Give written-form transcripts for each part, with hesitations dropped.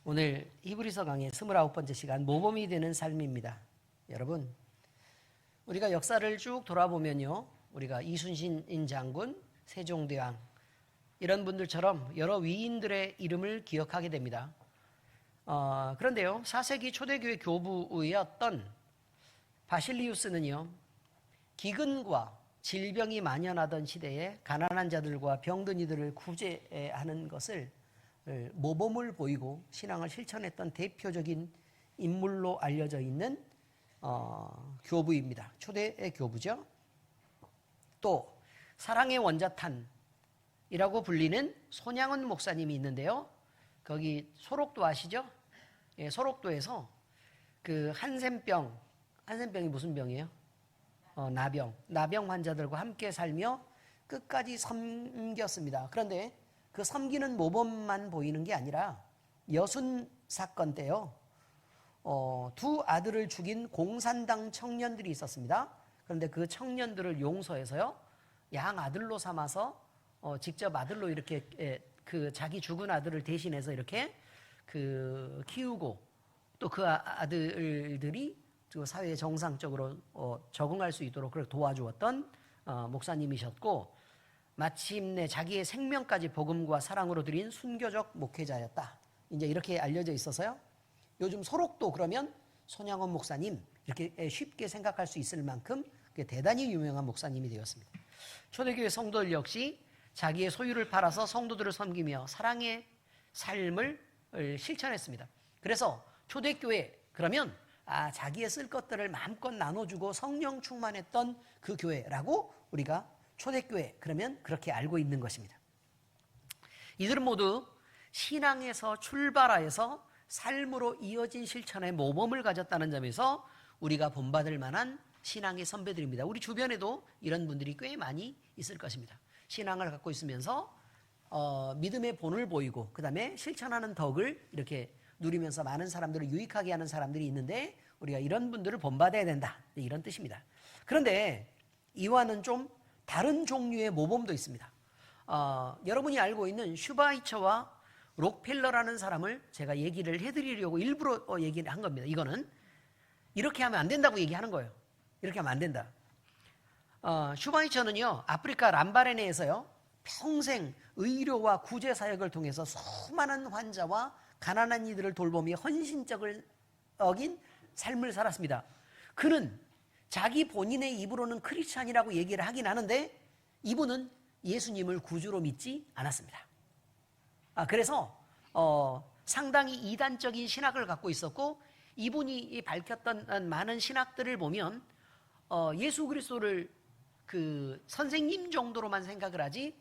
오늘 히브리서 강의 29번째 시간 모범이 되는 삶입니다. 여러분, 우리가 역사를 쭉 돌아보면요, 우리가 이순신 장군, 세종대왕 이런 분들처럼 여러 위인들의 이름을 기억하게 됩니다. 그런데요, 4세기 초대교회 교부였던 바실리우스는요, 기근과 질병이 만연하던 시대에 가난한 자들과 병든 이들을 구제하는 것을 모범을 보이고 신앙을 실천했던 대표적인 인물로 알려져 있는 교부입니다. 초대 교부죠. 또 사랑의 원자탄이라고 불리는 손양원 목사님이 있는데요. 거기 소록도 아시죠? 예, 소록도에서 그 한센병이 무슨 병이에요? 나병 환자들과 함께 살며 끝까지 섬겼습니다. 그런데 그 섬기는 모범만 보이는 게 아니라 여순 사건 때요, 두 아들을 죽인 공산당 청년들이 있었습니다. 그런데 그 청년들을 용서해서요, 양 아들로 삼아서 직접 아들로 이렇게 그 자기 죽은 아들을 대신해서 이렇게 그 키우고, 또 그 아들들이 사회에 정상적으로 적응할 수 있도록 그렇게 도와주었던 목사님이셨고, 마침내 자기의 생명까지 복음과 사랑으로 드린 순교적 목회자였다. 이제 이렇게 알려져 있어서요, 요즘 소록도 그러면 손양원 목사님 이렇게 쉽게 생각할 수 있을 만큼 대단히 유명한 목사님이 되었습니다. 초대교회 성도들 역시 자기의 소유를 팔아서 성도들을 섬기며 사랑의 삶을 실천했습니다. 그래서 초대교회 그러면 자기의 쓸 것들을 마음껏 나눠주고 성령 충만했던 그 교회라고 우리가 초대교회 그러면 그렇게 알고 있는 것입니다. 이들은 모두 신앙에서 출발하여서 삶으로 이어진 실천의 모범을 가졌다는 점에서 우리가 본받을 만한 신앙의 선배들입니다. 우리 주변에도 이런 분들이 꽤 많이 있을 것입니다. 신앙을 갖고 있으면서 믿음의 본을 보이고 그 다음에 실천하는 덕을 이렇게 누리면서 많은 사람들을 유익하게 하는 사람들이 있는데, 우리가 이런 분들을 본받아야 된다, 이런 뜻입니다. 그런데 이와는 좀 다른 종류의 모범도 있습니다. 여러분이 알고 있는 슈바이처와 록펠러라는 사람을 제가 얘기를 해드리려고 일부러 얘기를 한 겁니다. 이거는 이렇게 하면 안 된다고 얘기하는 거예요. 이렇게 하면 안 된다. 슈바이처는요, 아프리카 람바레네에서요, 평생 의료와 구제 사역을 통해서 수많은 환자와 가난한 이들을 돌보며 헌신적을 어긴 삶을 살았습니다. 그는 자기 본인의 입으로는 크리스찬이라고 얘기를 하긴 하는데 이분은 예수님을 구주로 믿지 않았습니다. 그래서 상당히 이단적인 신학을 갖고 있었고, 이분이 밝혔던 많은 신학들을 보면 예수 그리스도를 그 선생님 정도로만 생각을 하지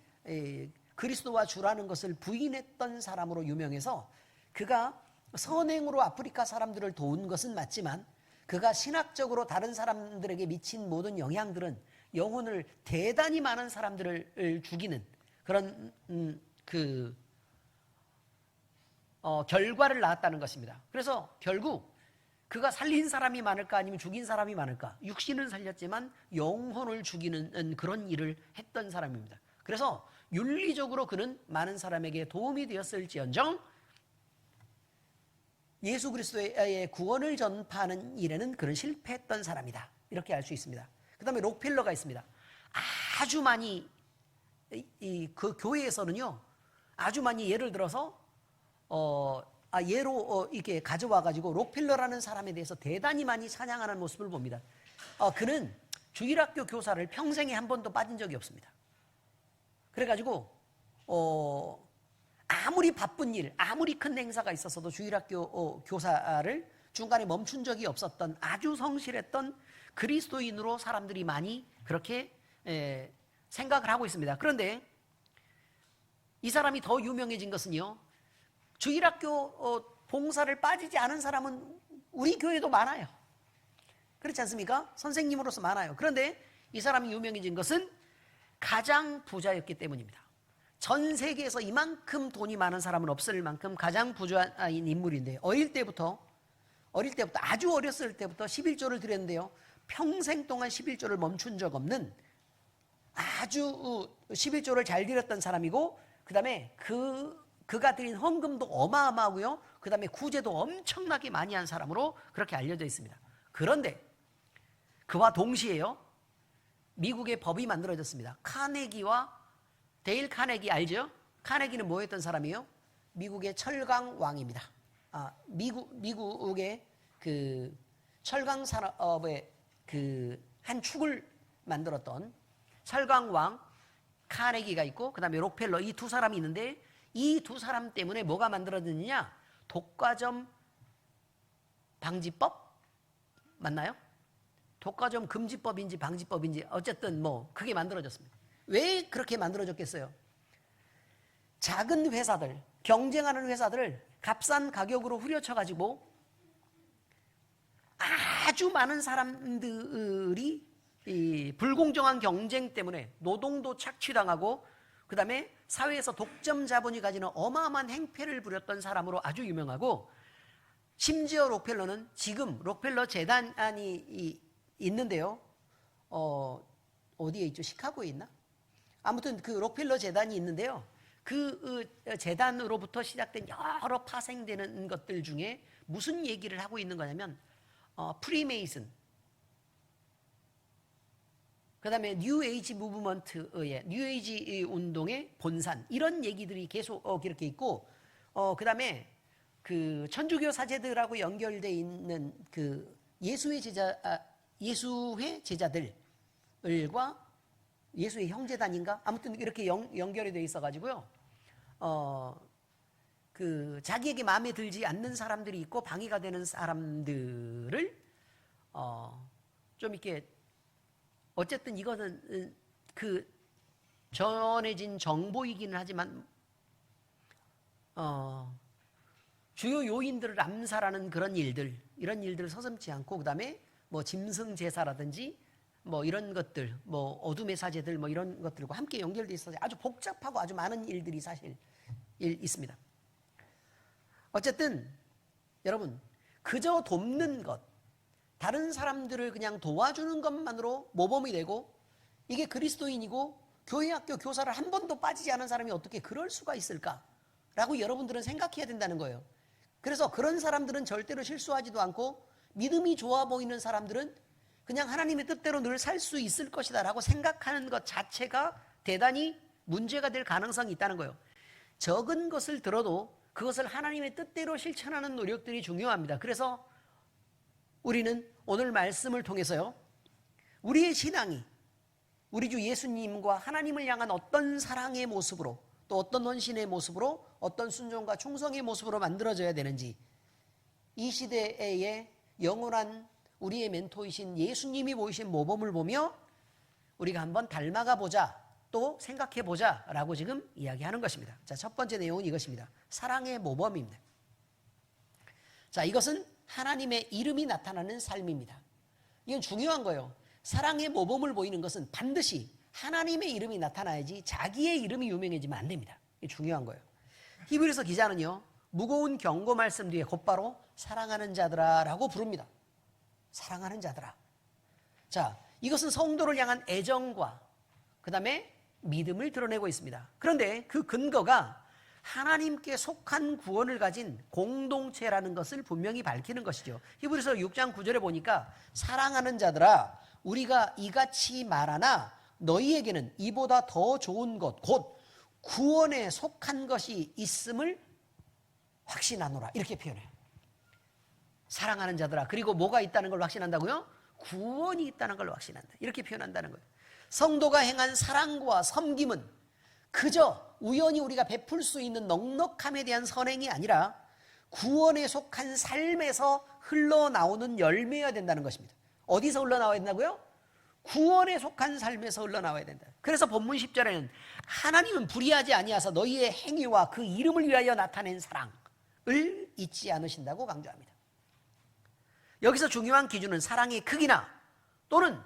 그리스도와 주라는 것을 부인했던 사람으로 유명해서, 그가 선행으로 아프리카 사람들을 도운 것은 맞지만 그가 신학적으로 다른 사람들에게 미친 모든 영향들은 영혼을 대단히 많은 사람들을 죽이는 그런 결과를 낳았다는 것입니다. 그래서 결국 그가 살린 사람이 많을까 아니면 죽인 사람이 많을까? 육신은 살렸지만 영혼을 죽이는 그런 일을 했던 사람입니다. 그래서 윤리적으로 그는 많은 사람에게 도움이 되었을지언정 예수 그리스도의 구원을 전파하는 일에는 그는 실패했던 사람이다, 이렇게 알 수 있습니다. 그 다음에 록펠러가 있습니다. 아주 많이 그 교회에서는요, 아주 많이 예를 들어서 예로 이렇게 가져와 가지고 록펠러라는 사람에 대해서 대단히 많이 찬양하는 모습을 봅니다. 그는 주일학교 교사를 평생에 한 번도 빠진 적이 없습니다. 그래가지고 아무리 바쁜 일, 아무리 큰 행사가 있었어도 주일학교 교사를 중간에 멈춘 적이 없었던 아주 성실했던 그리스도인으로 사람들이 많이 그렇게 생각을 하고 있습니다. 그런데 이 사람이 더 유명해진 것은요, 주일학교 봉사를 빠지지 않은 사람은 우리 교회도 많아요. 그렇지 않습니까? 선생님으로서 많아요. 그런데 이 사람이 유명해진 것은 가장 부자였기 때문입니다. 전 세계에서 이만큼 돈이 많은 사람은 없을 만큼 가장 부자인 인물인데, 어릴 때부터 아주 어렸을 때부터 11조를 드렸는데요, 평생 동안 11조를 멈춘 적 없는 아주 11조를 잘 드렸던 사람이고, 그 다음에 그 그가 드린 헌금도 어마어마하고요. 그 다음에 구제도 엄청나게 많이 한 사람으로 그렇게 알려져 있습니다. 그런데 그와 동시에요, 미국의 법이 만들어졌습니다. 카네기와 데일 카네기 알죠? 카네기는 뭐였던 사람이에요? 미국의 철강 왕입니다. 미국의 그 철강 산업의 그 한 축을 만들었던 철강 왕 카네기가 있고, 그 다음에 록펠러, 이 두 사람이 있는데, 이 두 사람 때문에 뭐가 만들어졌느냐? 독과점 방지법 맞나요? 독과점 금지법인지 방지법인지 어쨌든 뭐 그게 만들어졌습니다. 왜 그렇게 만들어졌겠어요? 작은 회사들, 경쟁하는 회사들을 값싼 가격으로 후려쳐가지고 아주 많은 사람들이 이 불공정한 경쟁 때문에 노동도 착취당하고, 그 다음에 사회에서 독점 자본이 가지는 어마어마한 행패를 부렸던 사람으로 아주 유명하고, 심지어 록펠러는 지금 록펠러 재단이 있는데요. 어디에 있죠? 시카고에 있나? 아무튼 그 록펠러 재단이 있는데요. 그 재단으로부터 시작된 여러 파생되는 것들 중에 무슨 얘기를 하고 있는 거냐면 프리메이슨, 그 다음에 뉴에이지 무브먼트의 뉴에이지 운동의 본산, 이런 얘기들이 계속 이렇게 있고, 그 다음에 그 천주교 사제들하고 연결되어 있는 그 예수의 제자들과 예수의 형제단인가? 아무튼 이렇게 연결이 되어 있어가지고요. 그 자기에게 마음에 들지 않는 사람들이 있고 방해가 되는 사람들을 좀 이렇게, 어쨌든 이거는 그 전해진 정보이기는 하지만 주요 요인들을 암살하는 그런 일들, 이런 일들을 서슴지 않고, 그 다음에 뭐 짐승 제사라든지 뭐 이런 것들, 뭐 어둠의 사제들, 뭐 이런 것들과 함께 연결되어 있어서 아주 복잡하고 아주 많은 일들이 사실 있습니다. 어쨌든 여러분, 그저 돕는 것, 다른 사람들을 그냥 도와주는 것만으로 모범이 되고, 이게 그리스도인이고 교회 학교 교사를 한 번도 빠지지 않은 사람이 어떻게 그럴 수가 있을까라고 여러분들은 생각해야 된다는 거예요. 그래서 그런 사람들은 절대로 실수하지도 않고, 믿음이 좋아 보이는 사람들은 그냥 하나님의 뜻대로 늘 살 수 있을 것이다 라고 생각하는 것 자체가 대단히 문제가 될 가능성이 있다는 거예요. 적은 것을 들어도 그것을 하나님의 뜻대로 실천하는 노력들이 중요합니다. 그래서 우리는 오늘 말씀을 통해서요, 우리의 신앙이 우리 주 예수님과 하나님을 향한 어떤 사랑의 모습으로, 또 어떤 헌신의 모습으로, 어떤 순종과 충성의 모습으로 만들어져야 되는지, 이 시대의 영원한 우리의 멘토이신 예수님이 보이신 모범을 보며 우리가 한번 닮아가 보자, 또 생각해 보자 라고 지금 이야기하는 것입니다. 자, 첫 번째 내용은 이것입니다. 사랑의 모범입니다. 자, 이것은 하나님의 이름이 나타나는 삶입니다. 이건 중요한 거예요. 사랑의 모범을 보이는 것은 반드시 하나님의 이름이 나타나야지 자기의 이름이 유명해지면 안 됩니다. 이게 중요한 거예요. 히브리서 기자는요, 무거운 경고 말씀 뒤에 곧바로 사랑하는 자들아 라고 부릅니다. 사랑하는 자들아. 자, 이것은 성도를 향한 애정과 그 다음에 믿음을 드러내고 있습니다. 그런데 그 근거가 하나님께 속한 구원을 가진 공동체라는 것을 분명히 밝히는 것이죠. 히브리서 6장 9절에 보니까 사랑하는 자들아, 우리가 이같이 말하나 너희에게는 이보다 더 좋은 것, 곧 구원에 속한 것이 있음을 확신하노라, 이렇게 표현해요. 사랑하는 자들아, 그리고 뭐가 있다는 걸 확신한다고요? 구원이 있다는 걸 확신한다, 이렇게 표현한다는 거예요. 성도가 행한 사랑과 섬김은 그저 우연히 우리가 베풀 수 있는 넉넉함에 대한 선행이 아니라 구원에 속한 삶에서 흘러나오는 열매여야 된다는 것입니다. 어디서 흘러나와야 된다고요? 구원에 속한 삶에서 흘러나와야 된다. 그래서 본문 10절에는 하나님은 불의하지 아니하사 너희의 행위와 그 이름을 위하여 나타낸 사랑을 잊지 않으신다고 강조합니다. 여기서 중요한 기준은 사랑의 크기나 또는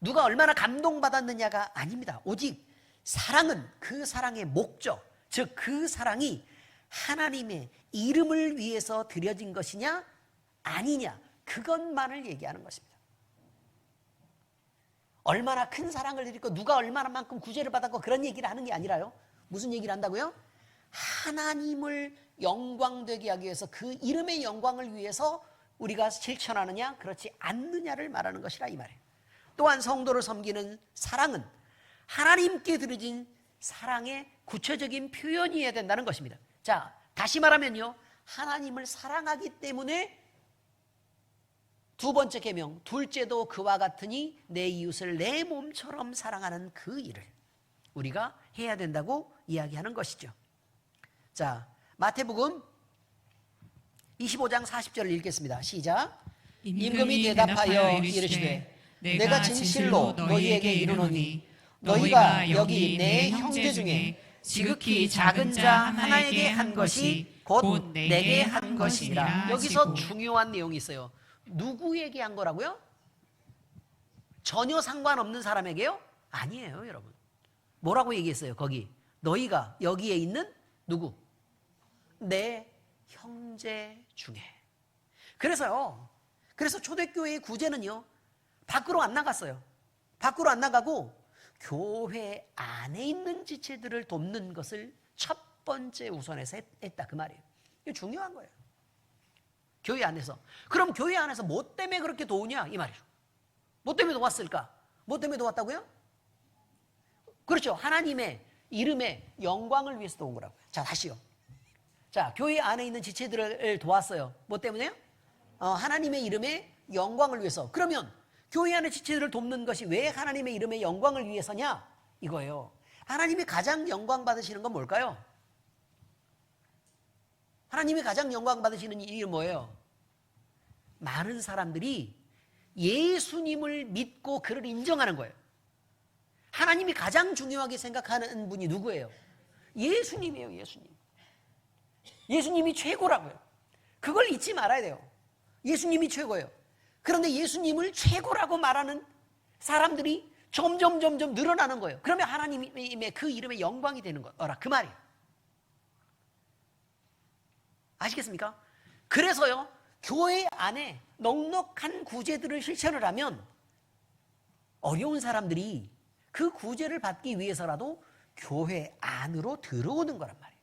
누가 얼마나 감동받았느냐가 아닙니다. 오직 사랑은 그 사랑의 목적, 즉 그 사랑이 하나님의 이름을 위해서 드려진 것이냐 아니냐, 그것만을 얘기하는 것입니다. 얼마나 큰 사랑을 드리고 누가 얼마나만큼 구제를 받았고 그런 얘기를 하는 게 아니라요. 무슨 얘기를 한다고요? 하나님을 영광되게 하기 위해서 그 이름의 영광을 위해서 우리가 실천하느냐 그렇지 않느냐를 말하는 것이라 이 말이에요. 또한 성도를 섬기는 사랑은 하나님께 드려진 사랑의 구체적인 표현이어야 된다는 것입니다. 자, 다시 말하면요, 하나님을 사랑하기 때문에 두 번째 계명, 둘째도 그와 같으니 내 이웃을 내 몸처럼 사랑하는 그 일을 우리가 해야 된다고 이야기하는 것이죠. 자, 마태복음 25장 40절을 읽겠습니다. 시작. 임금이 대답하여 이르시되 내가 진실로 너희에게 이르노니 너희가 여기 내 형제 중에 지극히 작은 자 하나에게 한 것이 곧 내게 한 것이니라. 여기서 중요한 내용이 있어요. 누구에게 한 거라고요? 전혀 상관없는 사람에게요? 아니에요, 여러분. 뭐라고 얘기했어요? 거기 너희가 여기에 있는 누구? 내 형제 중에. 그래서 초대교회의 구제는요, 밖으로 안 나갔어요. 밖으로 안 나가고 교회 안에 있는 지체들을 돕는 것을 첫 번째 우선해서 했다 그 말이에요. 이게 중요한 거예요. 교회 안에서. 그럼 교회 안에서 뭐 때문에 그렇게 도우냐 이 말이죠. 뭐 때문에 도왔을까? 뭐 때문에 도왔다고요? 그렇죠. 하나님의 이름의 영광을 위해서 도운 거라고요. 자, 다시요. 자, 교회 안에 있는 지체들을 도왔어요. 뭐 때문에요? 하나님의 이름의 영광을 위해서. 그러면 교회 안의 지체들을 돕는 것이 왜 하나님의 이름의 영광을 위해서냐? 이거예요. 하나님이 가장 영광 받으시는 건 뭘까요? 하나님이 가장 영광 받으시는 일이 뭐예요? 많은 사람들이 예수님을 믿고 그를 인정하는 거예요. 하나님이 가장 중요하게 생각하는 분이 누구예요? 예수님이에요. 예수님. 예수님이 최고라고요. 그걸 잊지 말아야 돼요. 예수님이 최고예요. 그런데 예수님을 최고라고 말하는 사람들이 점점 늘어나는 거예요. 그러면 하나님의 그 이름의 영광이 되는 거라 그 말이에요. 아시겠습니까? 그래서요, 교회 안에 넉넉한 구제들을 실천을 하면 어려운 사람들이 그 구제를 받기 위해서라도 교회 안으로 들어오는 거란 말이에요.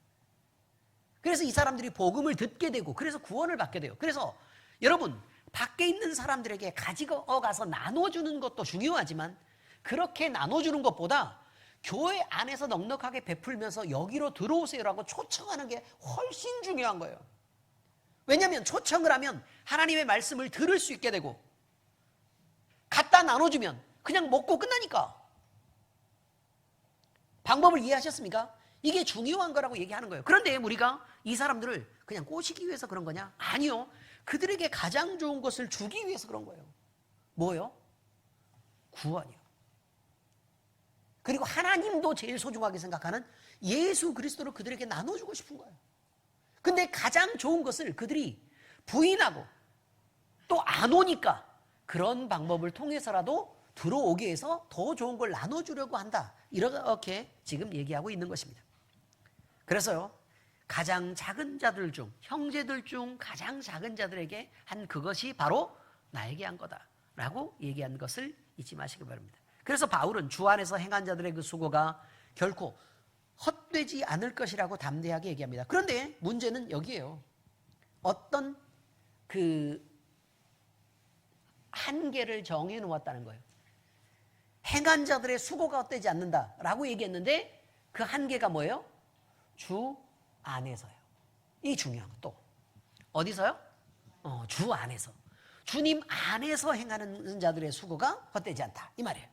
그래서 이 사람들이 복음을 듣게 되고 그래서 구원을 받게 돼요. 그래서 여러분, 밖에 있는 사람들에게 가지고 가서 나눠주는 것도 중요하지만 그렇게 나눠주는 것보다 교회 안에서 넉넉하게 베풀면서 여기로 들어오세요라고 초청하는 게 훨씬 중요한 거예요. 왜냐하면 초청을 하면 하나님의 말씀을 들을 수 있게 되고 갖다 나눠주면 그냥 먹고 끝나니까. 방법을 이해하셨습니까? 이게 중요한 거라고 얘기하는 거예요. 그런데 우리가 이 사람들을 그냥 꼬시기 위해서 그런 거냐? 아니요. 그들에게 가장 좋은 것을 주기 위해서 그런 거예요. 뭐요? 구원이요. 그리고 하나님도 제일 소중하게 생각하는 예수 그리스도를 그들에게 나눠주고 싶은 거예요. 근데 가장 좋은 것을 그들이 부인하고 또 안 오니까 그런 방법을 통해서라도 들어오게 해서 더 좋은 걸 나눠주려고 한다. 이렇게 지금 얘기하고 있는 것입니다. 그래서요, 가장 작은 자들 중, 형제들 중 가장 작은 자들에게 한 그것이 바로 나에게 한 거다라고 얘기한 것을 잊지 마시기 바랍니다. 그래서 바울은 주 안에서 행한 자들의 그 수고가 결코 헛되지 않을 것이라고 담대하게 얘기합니다. 그런데 문제는 여기에요. 어떤 그 한계를 정해 놓았다는 거예요. 행한 자들의 수고가 헛되지 않는다라고 얘기했는데 그 한계가 뭐예요? 주 안에서요. 이 중요한 거. 또 어디서요? 주 안에서. 주님 안에서 행하는 자들의 수고가 헛되지 않다 이 말이에요.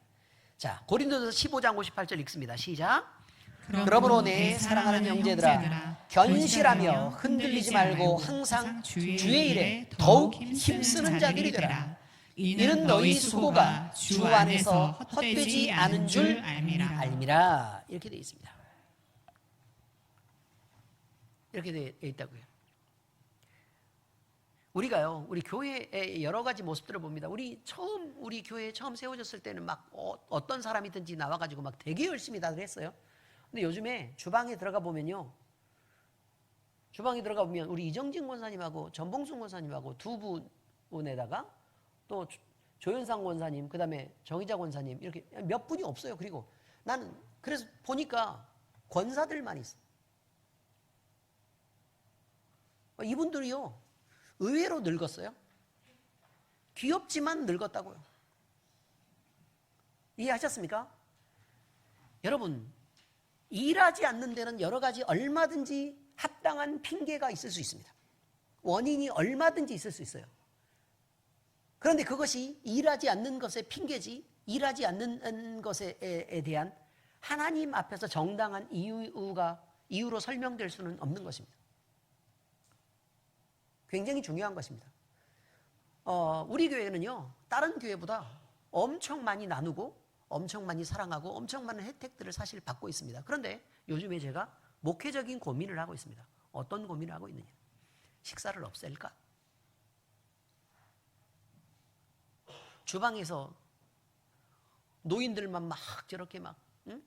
자, 고린도서 15장 58절 읽습니다. 시작. 그러므로 내 사랑하는 형제들아, 견실하며 흔들리지 말고 항상 주의 일에 더욱 힘쓰는 자들이 되라. 이는 너희 수고가 주 안에서 헛되지 않은 줄 알미라. 이렇게 되어 있습니다. 이렇게 되어 있다고요. 우리가요, 우리 교회의 여러 가지 모습들을 봅니다. 우리 교회에 처음 세워졌을 때는 막 어떤 사람이든지 나와가지고 막 되게 열심히 다들 했어요. 근데 요즘에 주방에 들어가 보면요, 우리 이정진 권사님하고 전봉순 권사님하고 두 분에다가 또 조현상 권사님, 그 다음에 정희자 권사님, 이렇게 몇 분이 없어요. 그리고 나는 그래서 보니까 권사들만 있어. 이분들이요, 의외로 늙었어요. 귀엽지만 늙었다고요. 이해하셨습니까? 여러분, 일하지 않는 데는 여러 가지 얼마든지 합당한 핑계가 있을 수 있습니다. 원인이 얼마든지 있을 수 있어요. 그런데 그것이 일하지 않는 것의 핑계지, 일하지 않는 것에 대한 하나님 앞에서 정당한 이유로 설명될 수는 없는 것입니다. 굉장히 중요한 것입니다. 우리 교회는요, 다른 교회보다 엄청 많이 나누고 엄청 많이 사랑하고 엄청 많은 혜택들을 사실 받고 있습니다. 그런데 요즘에 제가 목회적인 고민을 하고 있습니다. 어떤 고민을 하고 있느냐? 식사를 없앨까? 주방에서 노인들만 막 저렇게 막, 응?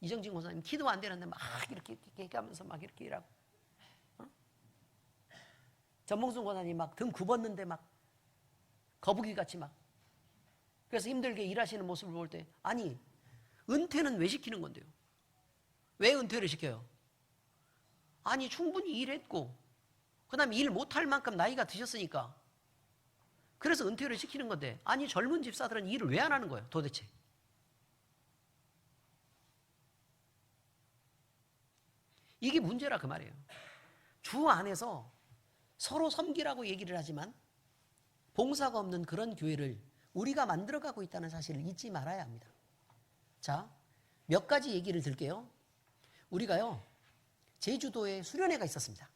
이정진 권사님 기도 안 되는데 막 이렇게 하면서 막 이렇게 일하고, 전봉순 권사님 막 등 굽었는데 막 거북이 같이 막, 그래서 힘들게 일하시는 모습을 볼 때, 아니, 은퇴는 왜 시키는 건데요? 왜 은퇴를 시켜요? 아니, 충분히 일했고, 그 다음에 일 못할 만큼 나이가 드셨으니까, 그래서 은퇴를 시키는 건데, 아니, 젊은 집사들은 일을 왜 안 하는 거예요, 도대체? 이게 문제라 그 말이에요. 주 안에서 서로 섬기라고 얘기를 하지만 봉사가 없는 그런 교회를 우리가 만들어가고 있다는 사실을 잊지 말아야 합니다. 자, 몇 가지 얘기를 들게요. 우리가요, 제주도에 수련회가 있었습니다.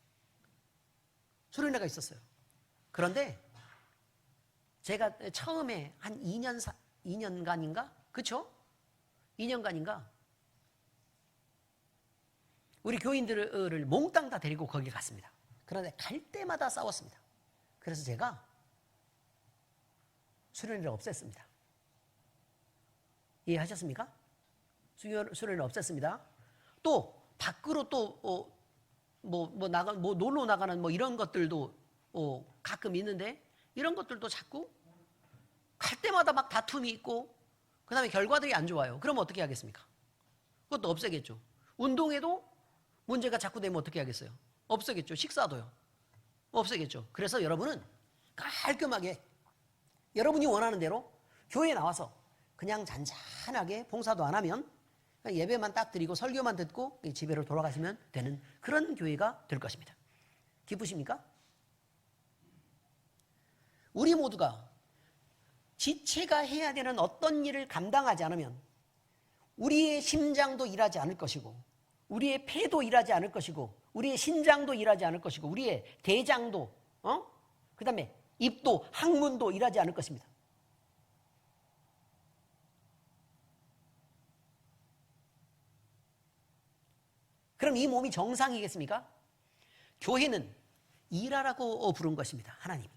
수련회가 있었어요. 그런데 제가 처음에 한 2년간인가? 그쵸? 2년간인가? 우리 교인들을 몽땅 다 데리고 거기 갔습니다. 그런데 갈 때마다 싸웠습니다. 그래서 제가 수련회를 없앴습니다. 이해하셨습니까? 수련회를 없앴습니다. 또 밖으로 또 놀러 나가는 뭐 이런 것들도 가끔 있는데, 이런 것들도 자꾸 갈 때마다 막 다툼이 있고, 그 다음에 결과들이 안 좋아요. 그러면 어떻게 하겠습니까? 그것도 없애겠죠. 운동에도 문제가 자꾸 되면 어떻게 하겠어요? 없애겠죠. 식사도요. 없애겠죠. 그래서 여러분은 깔끔하게 여러분이 원하는 대로 교회에 나와서 그냥 잔잔하게 봉사도 안 하면 예배만 딱 드리고 설교만 듣고 집에로 돌아가시면 되는 그런 교회가 될 것입니다. 기쁘십니까? 우리 모두가 지체가 해야 되는 어떤 일을 감당하지 않으면 우리의 심장도 일하지 않을 것이고, 우리의 폐도 일하지 않을 것이고, 우리의 신장도 일하지 않을 것이고, 우리의 대장도, 그 다음에 입도, 항문도 일하지 않을 것입니다. 그럼 이 몸이 정상이겠습니까? 교회는 일하라고 부른 것입니다. 하나님이.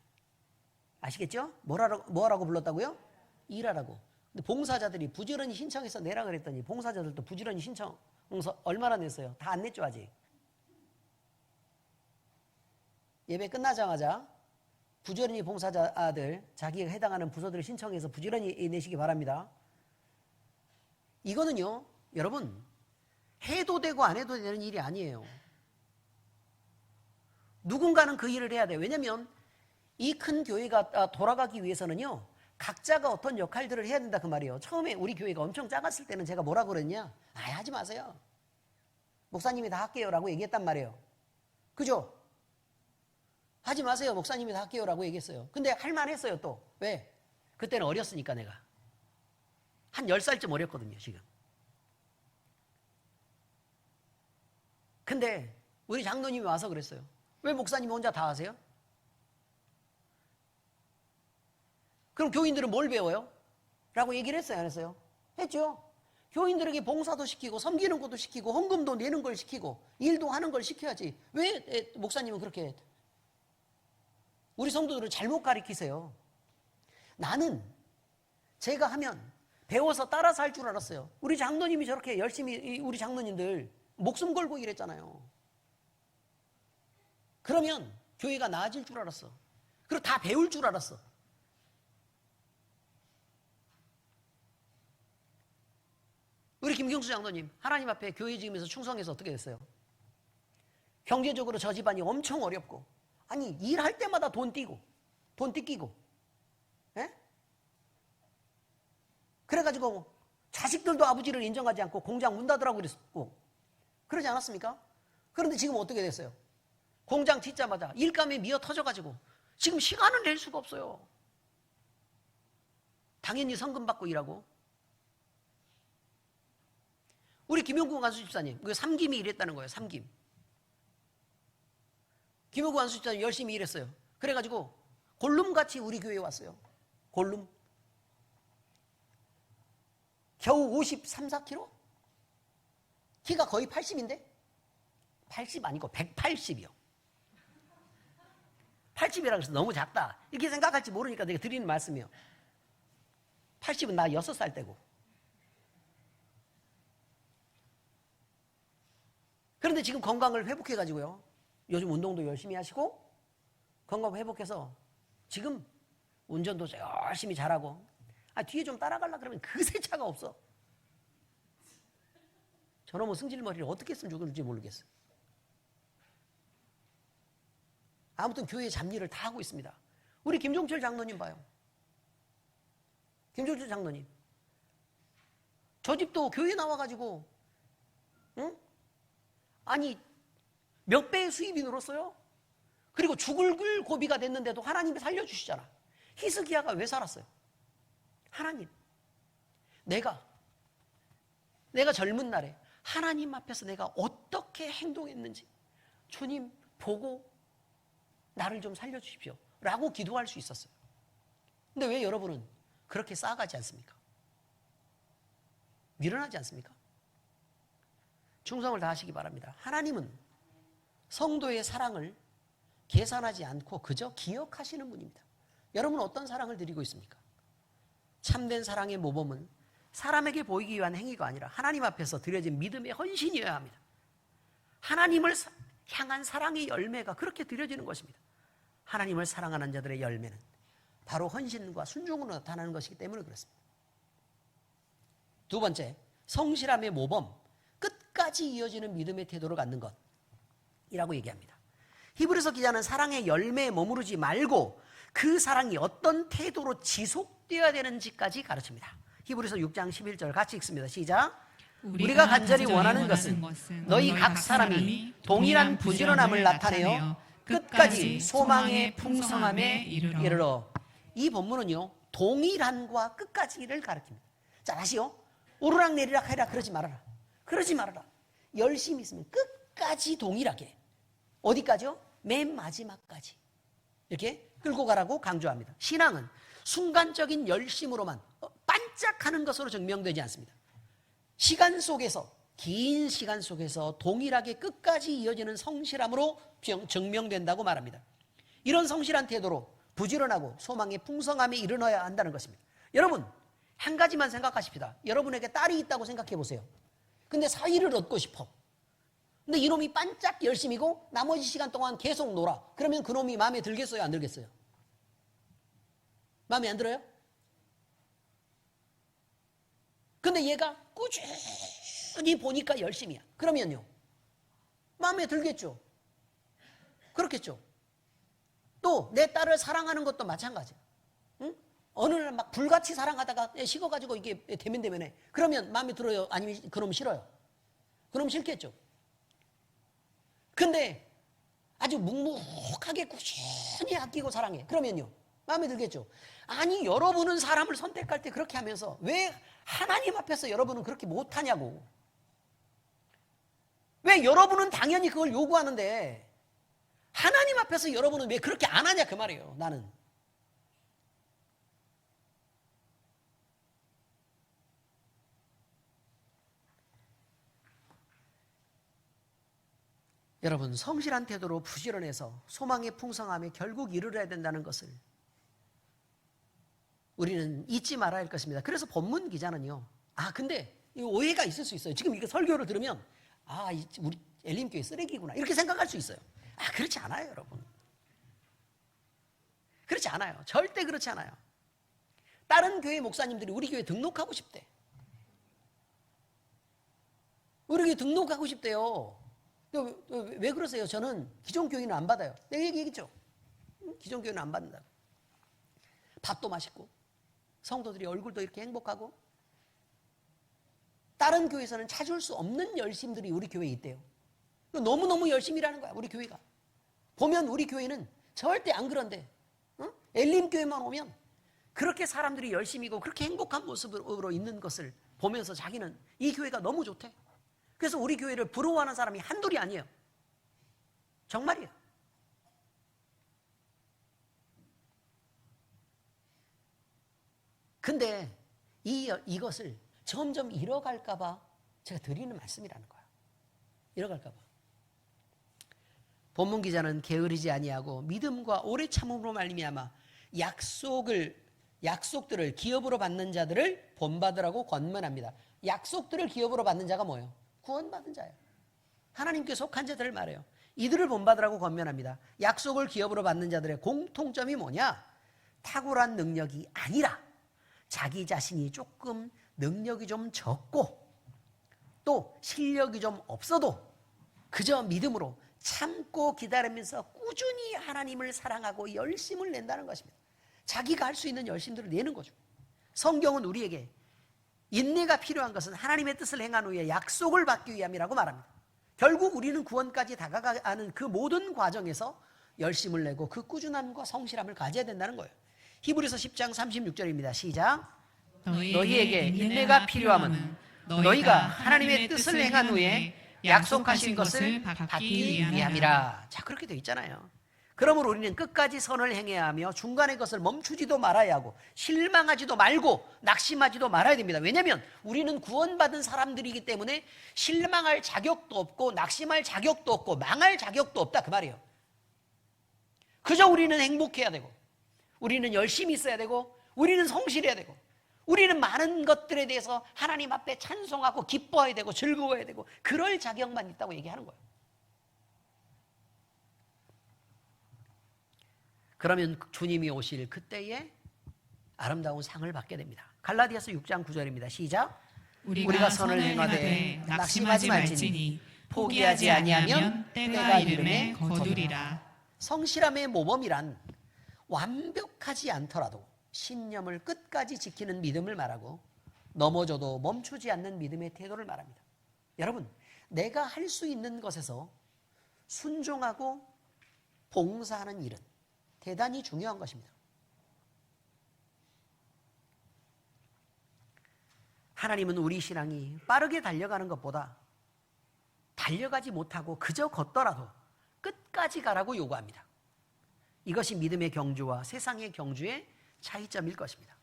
아시겠죠? 뭐라고 불렀다고요? 일하라고. 근데 봉사자들이 부지런히 신청해서 내라 그랬더니 봉사자들도 부지런히 신청서 얼마나 냈어요? 다 안 냈죠, 아직. 예배 끝나자마자 부지런히 봉사자들, 자기가 해당하는 부서들을 신청해서 부지런히 내시기 바랍니다. 이거는요, 여러분, 해도 되고 안 해도 되는 일이 아니에요. 누군가는 그 일을 해야 돼요. 왜냐하면 이 큰 교회가 돌아가기 위해서는요, 각자가 어떤 역할들을 해야 된다 그 말이에요. 처음에 우리 교회가 엄청 작았을 때는 제가 뭐라고 그랬냐? 하지 마세요. 목사님이 다 할게요 라고 얘기했단 말이에요. 그죠? 하지 마세요. 목사님이 다 할게요 라고 얘기했어요. 근데 할만했어요 또. 왜? 그때는 어렸으니까 내가. 한 10살쯤 어렸거든요 지금. 근데 우리 장로님이 와서 그랬어요. 왜 목사님이 혼자 다 하세요? 그럼 교인들은 뭘 배워요? 라고 얘기를 했어요, 안 했어요? 했죠. 교인들에게 봉사도 시키고 섬기는 것도 시키고 헌금도 내는 걸 시키고 일도 하는 걸 시켜야지. 왜 목사님은 그렇게 우리 성도들을 잘못 가르치세요? 나는 제가 하면 배워서 따라서 할 줄 알았어요. 우리 장로님이 저렇게 열심히, 우리 장로님들 목숨 걸고 일했잖아요. 그러면 교회가 나아질 줄 알았어. 그리고 다 배울 줄 알았어. 우리 김경수 장로님, 하나님 앞에 교회 지으면서 충성해서 어떻게 됐어요? 경제적으로 저 집안이 엄청 어렵고 아니 일할 때마다 돈 띄고 돈 뜯기고, 예? 그래가지고 자식들도 아버지를 인정하지 않고 공장 문 닫으라고 그랬고 그러지 않았습니까? 그런데 지금 어떻게 됐어요? 공장 짓자마자 일감이 미어 터져가지고 지금 시간을 낼 수가 없어요. 당연히 성금 받고 일하고. 우리 김용구 간수 집사님, 그 삼김이 일했다는 거예요. 삼김. 김용구 간수 집사님 열심히 일했어요. 그래가지고 골룸같이 우리 교회에 왔어요. 골룸. 겨우 53, 4kg? 키가 거의 80인데? 80 아니고 180이요. 80이라 그래서 너무 작다 이렇게 생각할지 모르니까 내가 드리는 말씀이요. 80은 나 6살 때고. 그런데 지금 건강을 회복해가지고요, 요즘 운동도 열심히 하시고 건강 회복해서 지금 운전도 열심히 잘하고, 뒤에 좀 따라가려고 그러면 그새 차가 없어. 저놈의 승질머리를 어떻게 쓰면 죽을지 모르겠어요. 아무튼 교회 잡일을 다 하고 있습니다. 우리 김종철 장로님 봐요. 김종철 장로님. 저 집도 교회 나와가지고, 응? 아니, 몇 배의 수입이 늘었어요? 그리고 죽을 고비가 됐는데도 하나님이 살려주시잖아. 히스기야가 왜 살았어요? 하나님. 내가 젊은 날에 하나님 앞에서 내가 어떻게 행동했는지 주님 보고 나를 좀 살려주십시오 라고 기도할 수 있었어요. 근데 왜 여러분은 그렇게 쌓아가지 않습니까? 미련하지 않습니까? 충성을 다하시기 바랍니다. 하나님은 성도의 사랑을 계산하지 않고 그저 기억하시는 분입니다. 여러분은 어떤 사랑을 드리고 있습니까? 참된 사랑의 모범은 사람에게 보이기 위한 행위가 아니라 하나님 앞에서 드려진 믿음의 헌신이어야 합니다. 하나님을 향한 사랑의 열매가 그렇게 드려지는 것입니다. 하나님을 사랑하는 자들의 열매는 바로 헌신과 순종으로 나타나는 것이기 때문에 그렇습니다. 두 번째, 성실함의 모범, 끝까지 이어지는 믿음의 태도를 갖는 것이라고 얘기합니다. 히브리서 기자는 사랑의 열매에 머무르지 말고 그 사랑이 어떤 태도로 지속되어야 되는지까지 가르칩니다. 히브리서 6장 11절 같이 읽습니다. 시작. 우리가 간절히 원하는 것은 너희 각 사람이 동일한 부지런함을 나타내어 끝까지 소망의 풍성함에 이르러. 이 본문은요, 동일함과 끝까지를 가르칩니다. 자, 다시요. 오르락내리락 해라 그러지 말아라. 그러지 말아라. 열심히 있으면 끝까지 동일하게. 어디까지요? 맨 마지막까지. 이렇게 끌고 가라고 강조합니다. 신앙은 순간적인 열심으로만 반짝하는 것으로 증명되지 않습니다. 시간 속에서, 긴 시간 속에서 동일하게 끝까지 이어지는 성실함으로 증명된다고 말합니다. 이런 성실한 태도로 부지런하고 소망의 풍성함에 이르러야 한다는 것입니다. 여러분, 한 가지만 생각하십시다. 여러분에게 딸이 있다고 생각해 보세요. 근데 사위를 얻고 싶어. 근데 이놈이 반짝 열심이고 나머지 시간 동안 계속 놀아. 그러면 그놈이 마음에 들겠어요? 안 들겠어요? 마음에 안 들어요? 근데 얘가 꾸준히 보니까 열심이야. 그러면요, 마음에 들겠죠? 그렇겠죠? 또 내 딸을 사랑하는 것도 마찬가지야. 응? 어느 날 막 불같이 사랑하다가 식어가지고 이게 대면대면해. 그러면 마음에 들어요? 아니면 그럼 싫어요? 그럼 싫겠죠? 근데 아주 묵묵하게 꾸준히 아끼고 사랑해. 그러면요, 마음에 들겠죠? 아니, 여러분은 사람을 선택할 때 그렇게 하면서 왜 하나님 앞에서 여러분은 그렇게 못하냐고. 왜 여러분은 당연히 그걸 요구하는데 하나님 앞에서 여러분은 왜 그렇게 안 하냐 그 말이에요. 나는. 여러분, 성실한 태도로 부지런해서 소망의 풍성함에 결국 이르러야 된다는 것을 우리는 잊지 말아야 할 것입니다. 그래서 본문 기자는요, 근데 오해가 있을 수 있어요. 지금 이거 설교를 들으면 우리 엘림교회 쓰레기구나 이렇게 생각할 수 있어요. 그렇지 않아요, 여러분. 그렇지 않아요. 절대 그렇지 않아요. 다른 교회 목사님들이 우리 교회 등록하고 싶대. 우리 교회 등록하고 싶대요. 왜 그러세요? 저는 기존 교인은 안 받아요. 내가 얘기했죠. 기존 교회는 안 받는다. 밥도 맛있고 성도들이 얼굴도 이렇게 행복하고 다른 교회에서는 찾을 수 없는 열심들이 우리 교회에 있대요. 너무너무 열심히 일하는 거야, 우리 교회가. 보면 우리 교회는 절대 안 그런데, 엘림교회만 오면 그렇게 사람들이 열심히고 그렇게 행복한 모습으로 있는 것을 보면서 자기는 이 교회가 너무 좋대. 그래서 우리 교회를 부러워하는 사람이 한둘이 아니에요. 정말이에요. 근데 이것을 점점 잃어갈까 봐 제가 드리는 말씀이라는 거야. 잃어갈까 봐. 본문 기자는 게으르지 아니하고 믿음과 오래 참음으로 말미암아 약속들을 기업으로 받는 자들을 본받으라고 권면합니다. 약속들을 기업으로 받는 자가 뭐예요? 구원받은 자예요. 하나님께 속한 자들을 말해요. 이들을 본받으라고 권면합니다. 약속을 기업으로 받는 자들의 공통점이 뭐냐? 탁월한 능력이 아니라 자기 자신이 조금 능력이 좀 적고 또 실력이 좀 없어도 그저 믿음으로 참고 기다리면서 꾸준히 하나님을 사랑하고 열심을 낸다는 것입니다. 자기가 할 수 있는 열심들을 내는 거죠. 성경은 우리에게 인내가 필요한 것은 하나님의 뜻을 행한 후에 약속을 받기 위함이라고 말합니다. 결국 우리는 구원까지 다가가는 그 모든 과정에서 열심을 내고 그 꾸준함과 성실함을 가져야 된다는 거예요. 히브리서 10장 36절입니다. 시작. 너희에게 인내가 필요함은 너희가 하나님의 뜻을 행한 후에 약속하신 것을 받기 위함이라. 자, 그렇게 되어 있잖아요. 그러므로 우리는 끝까지 선을 행해야 하며 중간에 것을 멈추지도 말아야 하고 실망하지도 말고 낙심하지도 말아야 됩니다. 왜냐하면 우리는 구원받은 사람들이기 때문에 실망할 자격도 없고 낙심할 자격도 없고 망할 자격도 없다 그 말이에요. 그저 우리는 행복해야 되고 우리는 열심히 있어야 되고 우리는 성실해야 되고 우리는 많은 것들에 대해서 하나님 앞에 찬송하고 기뻐해야 되고 즐거워야 되고 그럴 자격만 있다고 얘기하는 거예요. 그러면 주님이 오실 그때에 아름다운 상을 받게 됩니다. 갈라디아서 6장 9절입니다. 시작. 우리가 선을 행하되 낙심하지 말지니 포기하지 아니하면 때가 이름에 거두리라. 성실함의 모범이란 완벽하지 않더라도 신념을 끝까지 지키는 믿음을 말하고 넘어져도 멈추지 않는 믿음의 태도를 말합니다. 여러분, 내가 할 수 있는 것에서 순종하고 봉사하는 일은 대단히 중요한 것입니다. 하나님은 우리 신앙이 빠르게 달려가는 것보다 달려가지 못하고 그저 걷더라도 끝까지 가라고 요구합니다. 이것이 믿음의 경주와 세상의 경주의 차이점일 것입니다.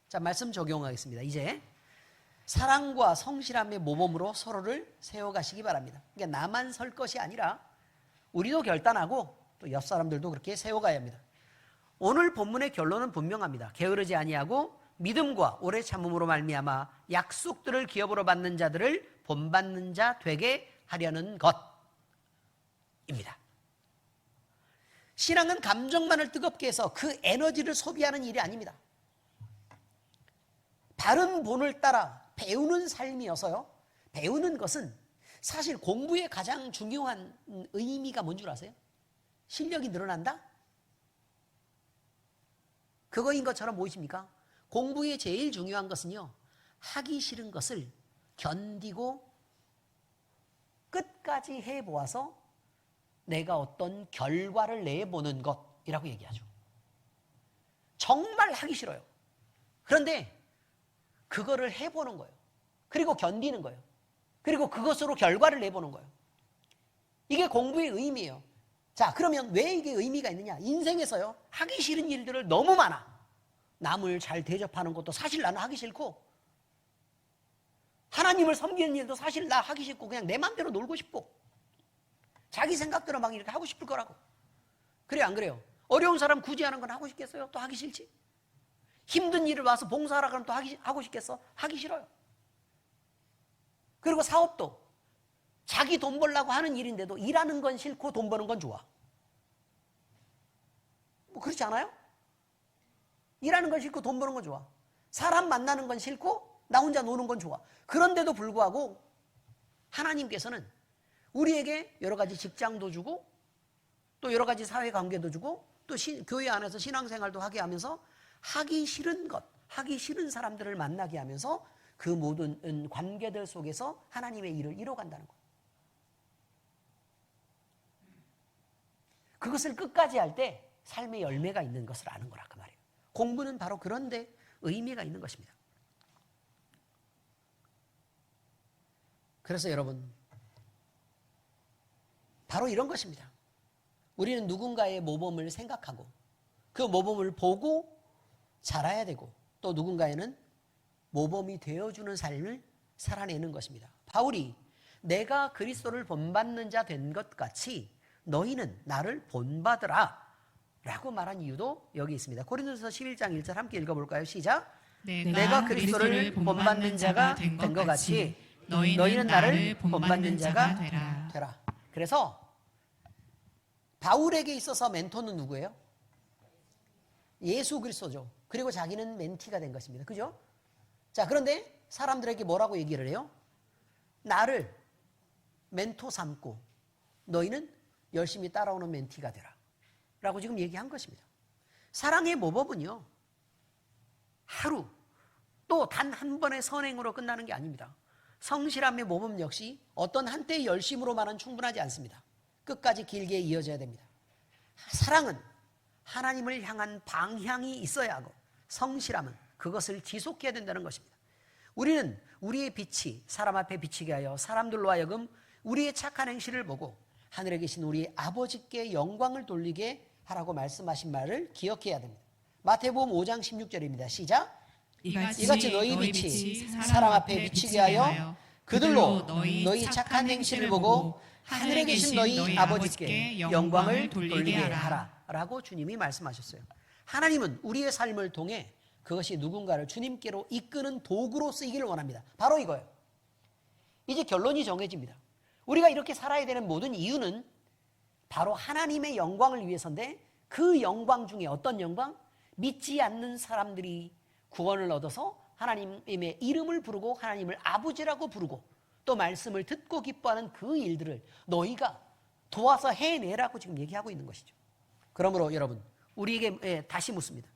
자, 말씀 적용하겠습니다. 이제 사랑과 성실함의 모범으로 서로를 세워가시기 바랍니다. 그러니까 나만 설 것이 아니라 우리도 결단하고 또 옆 사람들도 그렇게 세워가야 합니다. 오늘 본문의 결론은 분명합니다. 게으르지 아니하고 믿음과 오래 참음으로 말미암아 약속들을 기업으로 받는 자들을 본받는 자 되게 하려는 것입니다. 신앙은 감정만을 뜨겁게 해서 그 에너지를 소비하는 일이 아닙니다. 바른 본을 따라 배우는 삶이어서요. 배우는 것은 사실 공부의 가장 중요한 의미가 뭔 줄 아세요? 실력이 늘어난다? 그거인 것처럼 보이십니까? 공부의 제일 중요한 것은요, 하기 싫은 것을 견디고 끝까지 해보아서 내가 어떤 결과를 내보는 것이라고 얘기하죠. 정말 하기 싫어요. 그런데 그거를 해보는 거예요. 그리고 견디는 거예요. 그리고 그것으로 결과를 내보는 거예요. 이게 공부의 의미예요. 자, 그러면 왜 이게 의미가 있느냐? 인생에서요, 하기 싫은 일들을 너무 많아. 남을 잘 대접하는 것도 사실 나는 하기 싫고, 하나님을 섬기는 일도 사실 나 하기 싫고, 그냥 내 마음대로 놀고 싶고, 자기 생각대로 막 이렇게 하고 싶을 거라고. 그래요, 안 그래요? 어려운 사람 구제하는 건 하고 싶겠어요? 또 하기 싫지. 힘든 일을 와서 봉사하라 그러면 또 하고 싶겠어? 하기 싫어요. 그리고 사업도 자기 돈 벌려고 하는 일인데도 일하는 건 싫고 돈 버는 건 좋아. 뭐 그렇지 않아요? 일하는 건 싫고 돈 버는 건 좋아. 사람 만나는 건 싫고 나 혼자 노는 건 좋아. 그런데도 불구하고 하나님께서는 우리에게 여러 가지 직장도 주고 또 여러 가지 사회관계도 주고 또 교회 안에서 신앙생활도 하게 하면서 하기 싫은 것, 하기 싫은 사람들을 만나게 하면서 그 모든 관계들 속에서 하나님의 일을 이뤄간다는 것. 그것을 끝까지 할 때 삶의 열매가 있는 것을 아는 거라 그 말이에요. 공부는 바로 그런 데 의미가 있는 것입니다. 그래서 여러분, 바로 이런 것입니다. 우리는 누군가의 모범을 생각하고 그 모범을 보고 자라야 되고 또 누군가에는 모범이 되어주는 삶을 살아내는 것입니다. 바울이 내가 그리스도를 본받는 자 된 것 같이 너희는 나를 본받으라 라고 말한 이유도 여기 있습니다. 고린도서 11장 1절 함께 읽어볼까요? 시작. 내가 그리스도를 본받는 자가 된 것 같이 너희는 나를 본받는 자가 되라. 그래서 바울에게 있어서 멘토는 누구예요? 예수 그리스도죠. 그리고 자기는 멘티가 된 것입니다. 그죠? 자, 그런데 사람들에게 뭐라고 얘기를 해요? 나를 멘토 삼고 너희는 열심히 따라오는 멘티가 되라 라고 지금 얘기한 것입니다. 사랑의 모범은요, 하루 또 단 한 번의 선행으로 끝나는 게 아닙니다. 성실함의 모범 역시 어떤 한때의 열심으로만은 충분하지 않습니다. 끝까지 길게 이어져야 됩니다. 사랑은 하나님을 향한 방향이 있어야 하고 성실함은 그것을 지속해야 된다는 것입니다. 우리는 우리의 빛이 사람 앞에 비치게 하여 사람들로 하여금 우리의 착한 행실을 보고 하늘에 계신 우리 아버지께 영광을 돌리게 하라고 말씀하신 말을 기억해야 됩니다. 마태복음 5장 16절입니다. 시작. 이같이 너희 빛이 사람 앞에 비치게 하여 그들로 너희 착한 행실을 보고 하늘에 계신 너희 아버지께 영광을 돌리게 하라 라고 주님이 말씀하셨어요. 하나님은 우리의 삶을 통해 그것이 누군가를 주님께로 이끄는 도구로 쓰이기를 원합니다. 바로 이거예요. 이제 결론이 정해집니다. 우리가 이렇게 살아야 되는 모든 이유는 바로 하나님의 영광을 위해서인데 그 영광 중에 어떤 영광? 믿지 않는 사람들이 구원을 얻어서 하나님의 이름을 부르고 하나님을 아버지라고 부르고 또 말씀을 듣고 기뻐하는 그 일들을 너희가 도와서 해내라고 지금 얘기하고 있는 것이죠. 그러므로 여러분, 우리에게 다시 묻습니다.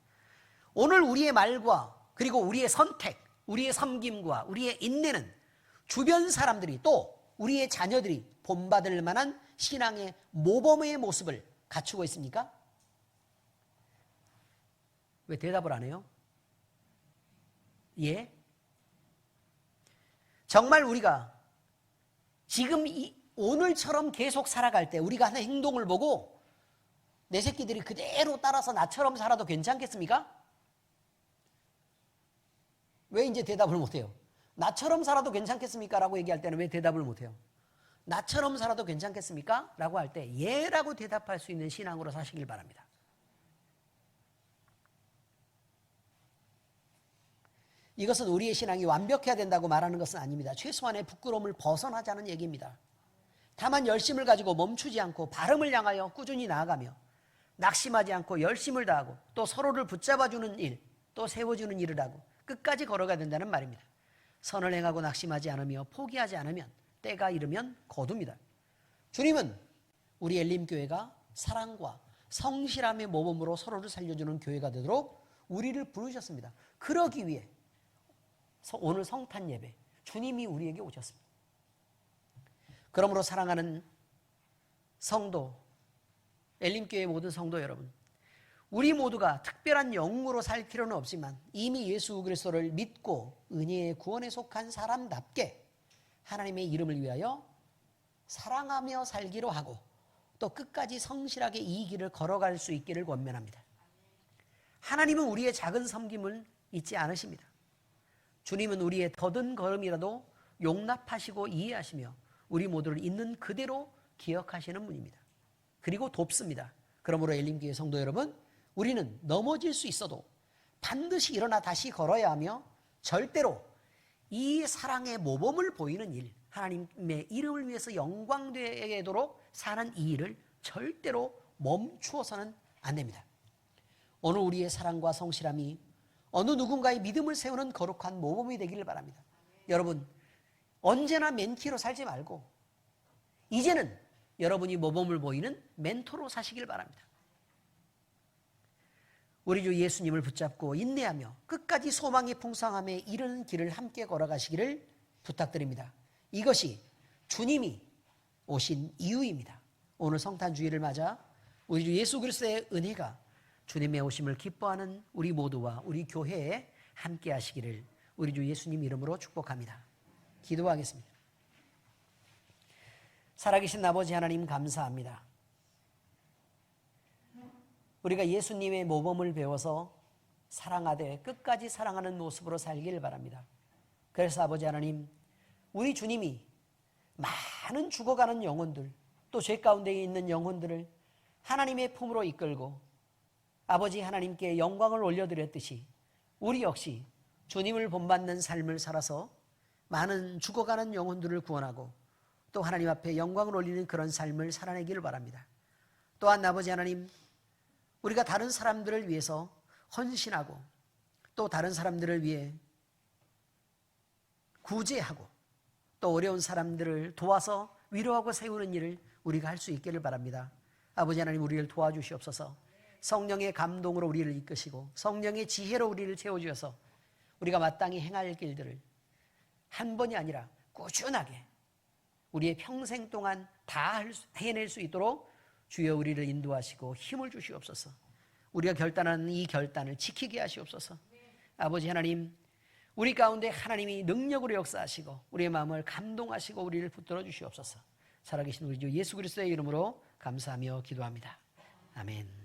오늘 우리의 말과 그리고 우리의 선택, 우리의 섬김과 우리의 인내는 주변 사람들이 또 우리의 자녀들이 본받을 만한 신앙의 모범의 모습을 갖추고 있습니까? 왜 대답을 안 해요? 예? 정말 우리가 지금 오늘처럼 계속 살아갈 때 우리가 하는 행동을 보고 내 새끼들이 그대로 따라서 나처럼 살아도 괜찮겠습니까? 왜 이제 대답을 못해요? 나처럼 살아도 괜찮겠습니까? 라고 얘기할 때는 왜 대답을 못해요? 나처럼 살아도 괜찮겠습니까? 라고 할 때 예라고 대답할 수 있는 신앙으로 사시길 바랍니다. 이것은 우리의 신앙이 완벽해야 된다고 말하는 것은 아닙니다. 최소한의 부끄러움을 벗어나자는 얘기입니다. 다만 열심을 가지고 멈추지 않고 바름을 향하여 꾸준히 나아가며 낙심하지 않고 열심을 다하고 또 서로를 붙잡아주는 일, 또 세워주는 일을 하고 끝까지 걸어가야 된다는 말입니다. 선을 행하고 낙심하지 않으며 포기하지 않으면 때가 이르면 거둡니다. 주님은 우리 엘림교회가 사랑과 성실함의 모범으로 서로를 살려주는 교회가 되도록 우리를 부르셨습니다. 그러기 위해 오늘 성탄 예배 주님이 우리에게 오셨습니다. 그러므로 사랑하는 성도, 엘림교회 모든 성도 여러분, 우리 모두가 특별한 영웅으로 살 필요는 없지만 이미 예수 그리스도를 믿고 은혜의 구원에 속한 사람답게 하나님의 이름을 위하여 사랑하며 살기로 하고 또 끝까지 성실하게 이 길을 걸어갈 수 있기를 권면합니다. 하나님은 우리의 작은 섬김을 잊지 않으십니다. 주님은 우리의 더든 걸음이라도 용납하시고 이해하시며 우리 모두를 있는 그대로 기억하시는 분입니다. 그리고 돕습니다. 그러므로 엘림교회 성도 여러분, 우리는 넘어질 수 있어도 반드시 일어나 다시 걸어야 하며 절대로 이 사랑의 모범을 보이는 일, 하나님의 이름을 위해서 영광되도록 사는 이 일을 절대로 멈추어서는 안 됩니다. 오늘 우리의 사랑과 성실함이 어느 누군가의 믿음을 세우는 거룩한 모범이 되기를 바랍니다. 여러분, 언제나 멘티로 살지 말고 이제는 여러분이 모범을 보이는 멘토로 사시길 바랍니다. 우리 주 예수님을 붙잡고 인내하며 끝까지 소망의 풍성함에 이르는 길을 함께 걸어가시기를 부탁드립니다. 이것이 주님이 오신 이유입니다. 오늘 성탄주의를 맞아 우리 주 예수 그리스도의 은혜가 주님의 오심을 기뻐하는 우리 모두와 우리 교회에 함께 하시기를 우리 주 예수님 이름으로 축복합니다. 기도하겠습니다. 살아계신 아버지 하나님 감사합니다. 우리가 예수님의 모범을 배워서 사랑하되 끝까지 사랑하는 모습으로 살길 바랍니다. 그래서 아버지 하나님, 우리 주님이 많은 죽어가는 영혼들, 또 죄 가운데 있는 영혼들을 하나님의 품으로 이끌고 아버지 하나님께 영광을 올려드렸듯이 우리 역시 주님을 본받는 삶을 살아서 많은 죽어가는 영혼들을 구원하고 또 하나님 앞에 영광을 올리는 그런 삶을 살아내기를 바랍니다. 또한 아버지 하나님, 우리가 다른 사람들을 위해서 헌신하고 또 다른 사람들을 위해 구제하고 또 어려운 사람들을 도와서 위로하고 세우는 일을 우리가 할 수 있기를 바랍니다. 아버지 하나님, 우리를 도와주시옵소서. 성령의 감동으로 우리를 이끄시고 성령의 지혜로 우리를 채워주셔서 우리가 마땅히 행할 길들을 한 번이 아니라 꾸준하게 우리의 평생 동안 다 해낼 수 있도록 주여 우리를 인도하시고 힘을 주시옵소서. 우리가 결단하는 이 결단을 지키게 하시옵소서. 아버지 하나님, 우리 가운데 하나님이 능력으로 역사하시고 우리의 마음을 감동하시고 우리를 붙들어 주시옵소서. 살아계신 우리 주 예수 그리스도의 이름으로 감사하며 기도합니다. 아멘.